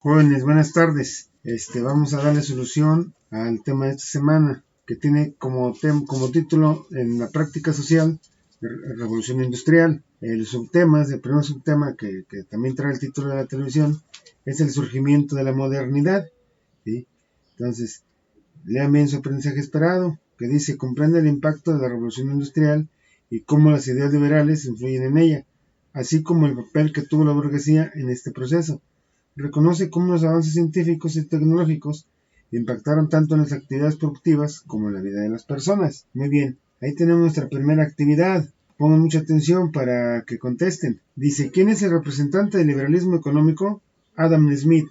Jóvenes, buenas tardes. Vamos a darle solución al tema de esta semana, que tiene como título en la práctica social, revolución industrial. El primer subtema que también trae el título de la televisión, es el surgimiento de la modernidad. ¿Sí? Entonces, lean bien su aprendizaje esperado, que dice: comprende el impacto de la revolución industrial y cómo las ideas liberales influyen en ella, así como el papel que tuvo la burguesía en este proceso. Reconoce cómo los avances científicos y tecnológicos impactaron tanto en las actividades productivas como en la vida de las personas. Muy bien, ahí tenemos nuestra primera actividad. Pongan mucha atención para que contesten. Dice: ¿quién es el representante del liberalismo económico? Adam Smith.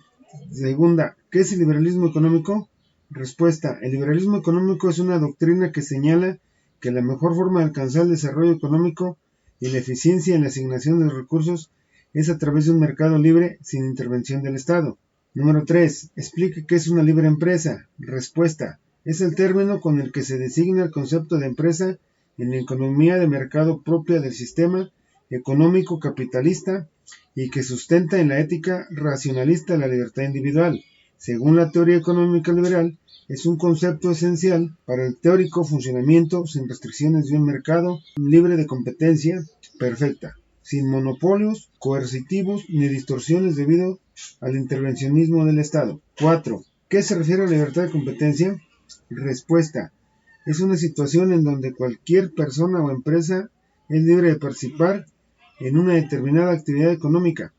Segunda, ¿qué es el liberalismo económico? Respuesta: el liberalismo económico es una doctrina que señala que la mejor forma de alcanzar el desarrollo económico y la eficiencia en la asignación de los recursos es a través de un mercado libre sin intervención del Estado. Número 3. Explique qué es una libre empresa. Respuesta: es el término con el que se designa el concepto de empresa en la economía de mercado propia del sistema económico capitalista y que sustenta en la ética racionalista la libertad individual. Según la teoría económica liberal, es un concepto esencial para el teórico funcionamiento sin restricciones de un mercado libre de competencia perfecta, sin monopolios coercitivos ni distorsiones debido al intervencionismo del Estado. 4. ¿Qué se refiere a la libertad de competencia? Respuesta: es una situación en donde cualquier persona o empresa es libre de participar en una determinada actividad económica,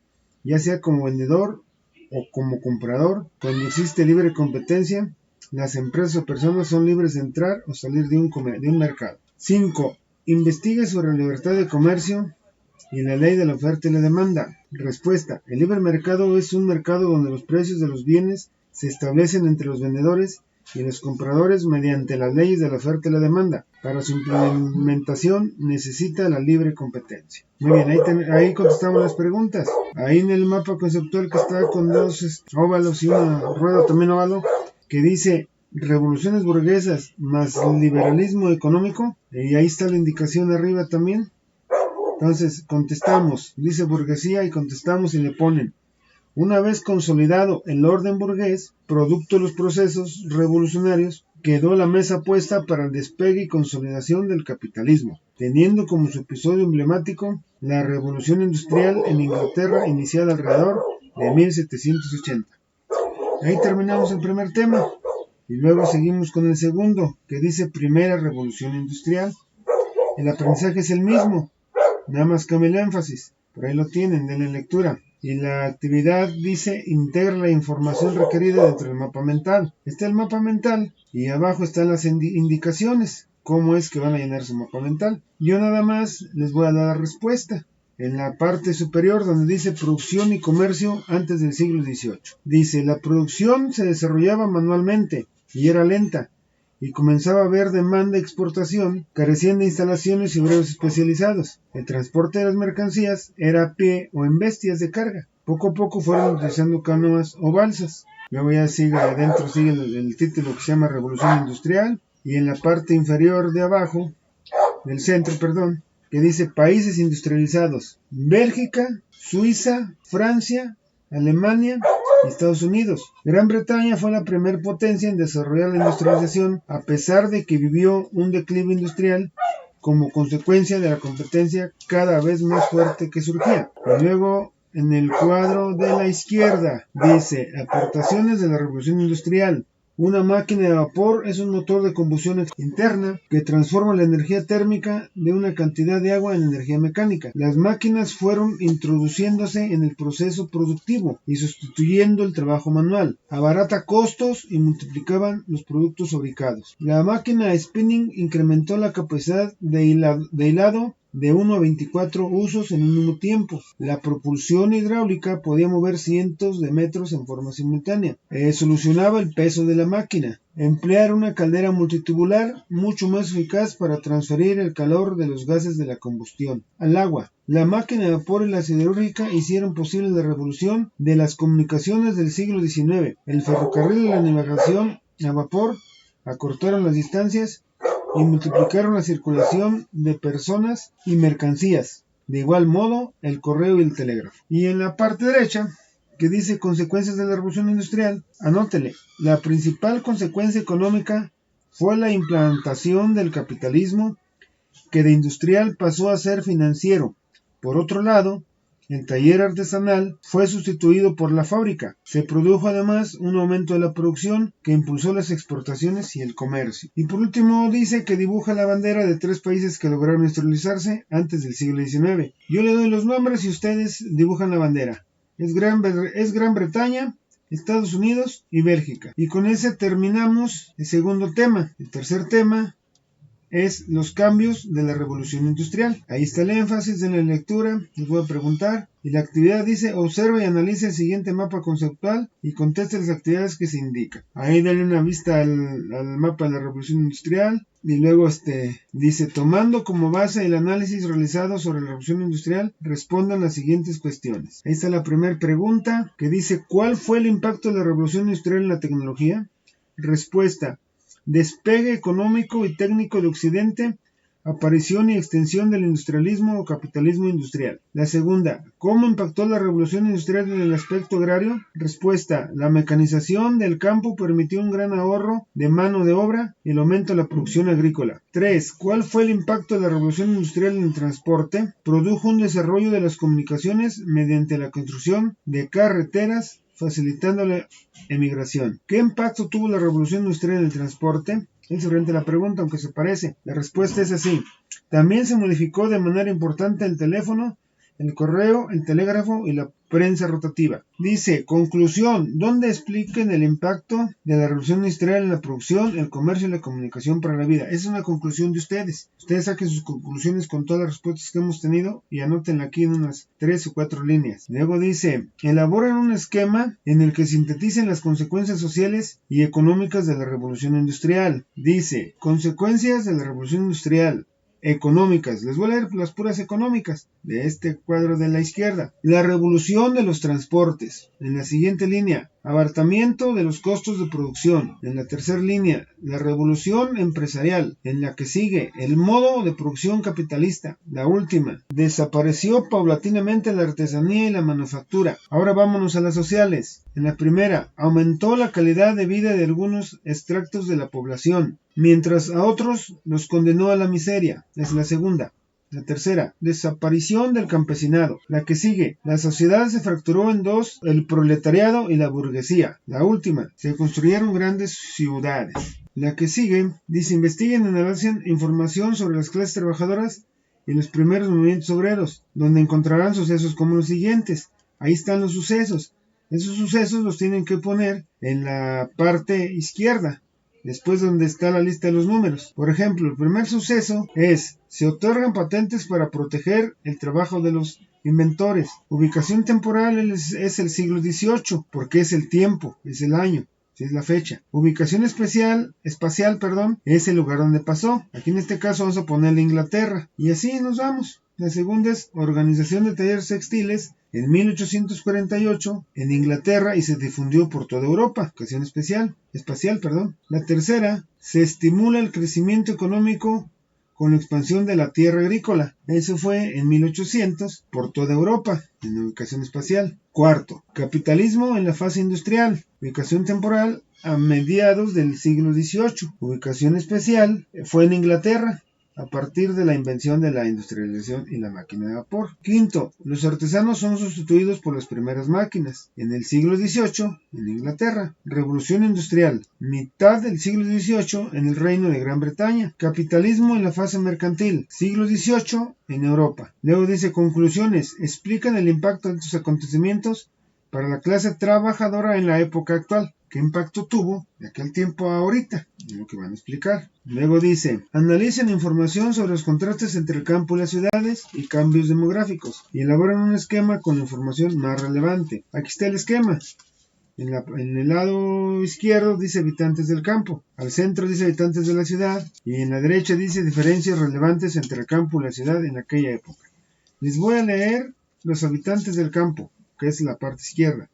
ya sea como vendedor o como comprador. Cuando existe libre competencia, las empresas o personas son libres de entrar o salir de un mercado. 5. Investigue sobre la libertad de comercio y la ley de la oferta y la demanda. Respuesta: el libre mercado es un mercado donde los precios de los bienes se establecen entre los vendedores y los compradores mediante las leyes de la oferta y la demanda. Para su implementación necesita la libre competencia. Muy bien, ahí contestamos las preguntas. Ahí en el mapa conceptual que está con dos óvalos y una rueda también óvalo, que dice revoluciones burguesas más liberalismo económico, y ahí está la indicación arriba también. Entonces contestamos, dice burguesía, y contestamos y le ponen: una vez consolidado el orden burgués, producto de los procesos revolucionarios, quedó la mesa puesta para el despegue y consolidación del capitalismo, teniendo como su episodio emblemático la revolución industrial en Inglaterra, iniciada alrededor de 1780. Ahí terminamos el primer tema y luego seguimos con el segundo, que dice primera revolución industrial. El aprendizaje es el mismo, nada más cambia el énfasis. Por ahí lo tienen, denle lectura. Y la actividad dice: integra la información requerida dentro del mapa mental. Está el mapa mental y abajo están las indicaciones, cómo es que van a llenar su mapa mental. Yo nada más les voy a dar la respuesta. En la parte superior, donde dice producción y comercio antes del siglo XVIII, dice: la producción se desarrollaba manualmente y era lenta, y comenzaba a haber demanda de exportación, carecían de instalaciones y obreros especializados. El transporte de las mercancías era a pie o en bestias de carga. Poco a poco fueron utilizando canoas o balsas. Luego ya adentro sigue el título que se llama Revolución Industrial, y en la parte inferior de abajo, del centro, que dice países industrializados: Bélgica, Suiza, Francia, Alemania y Estados Unidos. Gran Bretaña fue la primer potencia en desarrollar la industrialización, a pesar de que vivió un declive industrial como consecuencia de la competencia cada vez más fuerte que surgía. Y luego, en el cuadro de la izquierda, dice aportaciones de la revolución industrial. Una máquina de vapor es un motor de combustión interna que transforma la energía térmica de una cantidad de agua en energía mecánica. Las máquinas fueron introduciéndose en el proceso productivo y sustituyendo el trabajo manual. Abarata costos y multiplicaban los productos fabricados. La máquina spinning incrementó la capacidad de hilado de 1 a 24 usos en un mismo tiempo. La propulsión hidráulica podía mover cientos de metros en forma simultánea. Solucionaba el peso de la máquina. Emplear una caldera multitubular mucho más eficaz para transferir el calor de los gases de la combustión al agua. La máquina de vapor y la siderúrgica hicieron posible la revolución de las comunicaciones del siglo XIX. El ferrocarril y la navegación a vapor acortaron las distancias y multiplicaron la circulación de personas y mercancías. De igual modo, el correo y el telégrafo. Y en la parte derecha que dice consecuencias de la revolución industrial, anótele, la principal consecuencia económica fue la implantación del capitalismo, que de industrial pasó a ser financiero. Por otro lado, el taller artesanal fue sustituido por la fábrica. Se produjo además un aumento de la producción que impulsó las exportaciones y el comercio. Y por último dice que dibuja la bandera de 3 países que lograron industrializarse antes del siglo XIX. Yo le doy los nombres y ustedes dibujan la bandera. Es Gran Bretaña, Estados Unidos y Bélgica. Y con ese terminamos el segundo tema. El tercer tema es los cambios de la revolución industrial. Ahí está el énfasis en la lectura. Les voy a preguntar. Y la actividad dice: observa y analiza el siguiente mapa conceptual y conteste las actividades que se indican. Ahí dale una vista al mapa de la revolución industrial. Y luego dice: tomando como base el análisis realizado sobre la revolución industrial, respondan las siguientes cuestiones. Ahí está la primera pregunta, que dice: ¿cuál fue el impacto de la revolución industrial en la tecnología? Respuesta: despegue económico y técnico de Occidente, aparición y extensión del industrialismo o capitalismo industrial. La segunda: ¿cómo impactó la revolución industrial en el aspecto agrario? Respuesta: la mecanización del campo permitió un gran ahorro de mano de obra y el aumento de la producción agrícola. 3. ¿Cuál fue el impacto de la revolución industrial en el transporte? Produjo un desarrollo de las comunicaciones mediante la construcción de carreteras, facilitando la emigración. ¿Qué impacto tuvo la revolución industrial en el transporte? Es diferente la pregunta, aunque se parece. La respuesta es así: también se modificó de manera importante el teléfono, el correo, el telégrafo y la prensa rotativa. Dice: conclusión, ¿dónde expliquen el impacto de la revolución industrial en la producción, el comercio y la comunicación para la vida? Esa es una conclusión de ustedes. Ustedes saquen sus conclusiones con todas las respuestas que hemos tenido y anótenla aquí en unas 3 o 4 líneas. Luego dice: elaboren un esquema en el que sinteticen las consecuencias sociales y económicas de la revolución industrial. Dice: consecuencias de la revolución industrial económicas. Les voy a leer las puras económicas de este cuadro de la izquierda. La revolución de los transportes. En la siguiente línea: abaratamiento de los costos de producción. En la tercera línea: la revolución empresarial. En la que sigue: el modo de producción capitalista. La última: desapareció paulatinamente la artesanía y la manufactura. Ahora vámonos a las sociales. En la primera: aumentó la calidad de vida de algunos extractos de la población, mientras a otros los condenó a la miseria. Es la segunda. La tercera: desaparición del campesinado. La que sigue: la sociedad se fracturó en dos, el proletariado y la burguesía. La última: se construyeron grandes ciudades. La que sigue dice: investiguen y analicen información sobre las clases trabajadoras y los primeros movimientos obreros, donde encontrarán sucesos como los siguientes. Ahí están los sucesos. Esos sucesos los tienen que poner en la parte izquierda, después donde está la lista de los números. Por ejemplo, el primer suceso es: se otorgan patentes para proteger el trabajo de los inventores. Ubicación temporal es el siglo XVIII, porque es el tiempo, es el año, es la fecha. Ubicación espacial, es el lugar donde pasó. Aquí en este caso vamos a ponerle Inglaterra. Y así nos vamos. La segunda es organización de talleres textiles en 1848 en Inglaterra y se difundió por toda Europa. Ocasión espacial. La tercera: se estimula el crecimiento económico con la expansión de la tierra agrícola. Eso fue en 1800 por toda Europa, en ubicación espacial. Cuarto: capitalismo en la fase industrial. Ubicación temporal a mediados del siglo XVIII. Ubicación especial fue en Inglaterra, a partir de la invención de la industrialización y la máquina de vapor. Quinto: los artesanos son sustituidos por las primeras máquinas. En el siglo XVIII, en Inglaterra. Revolución industrial. Mitad del siglo XVIII en el Reino de Gran Bretaña. Capitalismo en la fase mercantil. Siglo XVIII en Europa. Luego dice: conclusiones. Explican el impacto de estos acontecimientos para la clase trabajadora en la época actual. ¿Qué impacto tuvo de aquel tiempo a ahorita? Es lo que van a explicar. Luego dice: analicen información sobre los contrastes entre el campo y las ciudades y cambios demográficos y elaboren un esquema con la información más relevante. Aquí está el esquema. En el lado izquierdo dice habitantes del campo, al centro dice habitantes de la ciudad y en la derecha dice diferencias relevantes entre el campo y la ciudad en aquella época. Les voy a leer los habitantes del campo, que es la parte izquierda.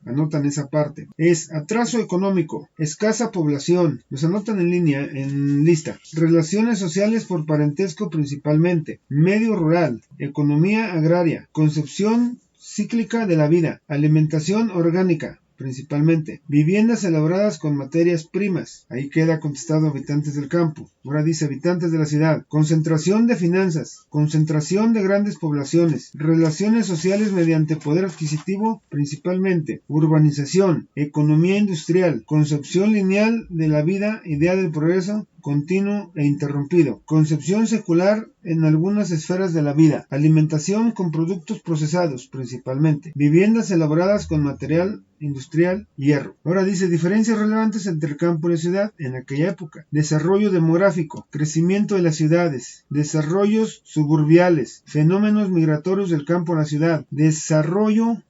Anotan esa parte. Es atraso económico, escasa población. Los anotan en línea, en lista. Relaciones sociales por parentesco principalmente. Medio rural. Economía agraria. Concepción cíclica de la vida, alimentación orgánica, principalmente, viviendas elaboradas con materias primas. Ahí queda contestado habitantes del campo. Ahora dice habitantes de la ciudad. Concentración de finanzas, concentración de grandes poblaciones, relaciones sociales mediante poder adquisitivo, principalmente, urbanización, economía industrial, concepción lineal de la vida, idea del progreso continuo e interrumpido, concepción secular en algunas esferas de la vida, alimentación con productos procesados, principalmente, viviendas elaboradas con material industrial, hierro. Ahora dice diferencias relevantes entre el campo y la ciudad en aquella época. Desarrollo demográfico, crecimiento de las ciudades, desarrollos suburbiales, fenómenos migratorios del campo a la ciudad, desarraigo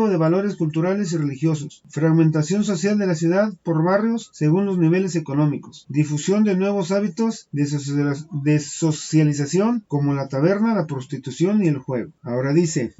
de valores culturales y religiosos, fragmentación social de la ciudad por barrios según los niveles económicos, difusión de nuevos hábitos de socialización como la taberna, la prostitución y el juego. Ahora dice,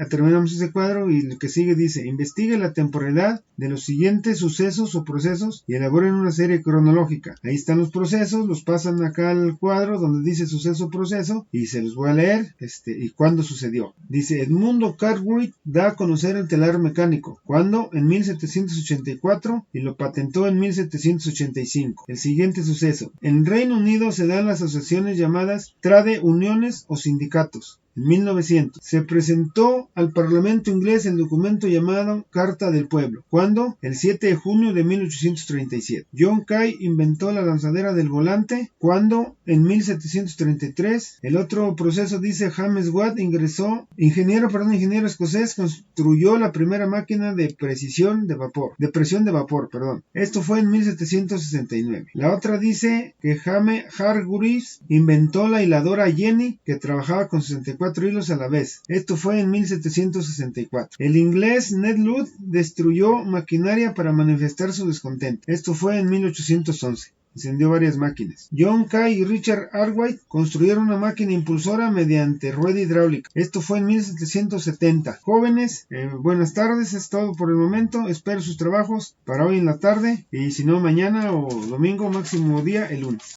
terminamos ese cuadro y lo que sigue dice, investigue la temporalidad de los siguientes sucesos o procesos y elaboren una serie cronológica. Ahí están los procesos, los pasan acá al cuadro donde dice suceso o proceso y se los voy a leer y cuándo sucedió. Dice, Edmund Cartwright da a conocer el telar mecánico. ¿Cuándo? En 1784 y lo patentó en 1785. El siguiente suceso. En Reino Unido se dan las asociaciones llamadas trade uniones o sindicatos. En 1900 se presentó al Parlamento inglés el documento llamado Carta del Pueblo. ¿Cuándo? El 7 de junio de 1837. John Kay inventó la lanzadera del volante. ¿Cuándo? En 1733. El otro proceso dice James Watt ingeniero escocés, construyó la primera máquina de presión de vapor. Esto fue en 1769. La otra dice que James Hargreaves inventó la hiladora Jenny que trabajaba con 64 hilos a la vez. Esto fue en 1764. El inglés Ned Ludd destruyó maquinaria para manifestar su descontento. Esto fue en 1811. Incendió varias máquinas. John Kay y Richard Arkwright construyeron una máquina impulsora mediante rueda hidráulica. Esto fue en 1770. Jóvenes, buenas tardes, es todo por el momento. Espero sus trabajos para hoy en la tarde y si no mañana o domingo, máximo día el lunes.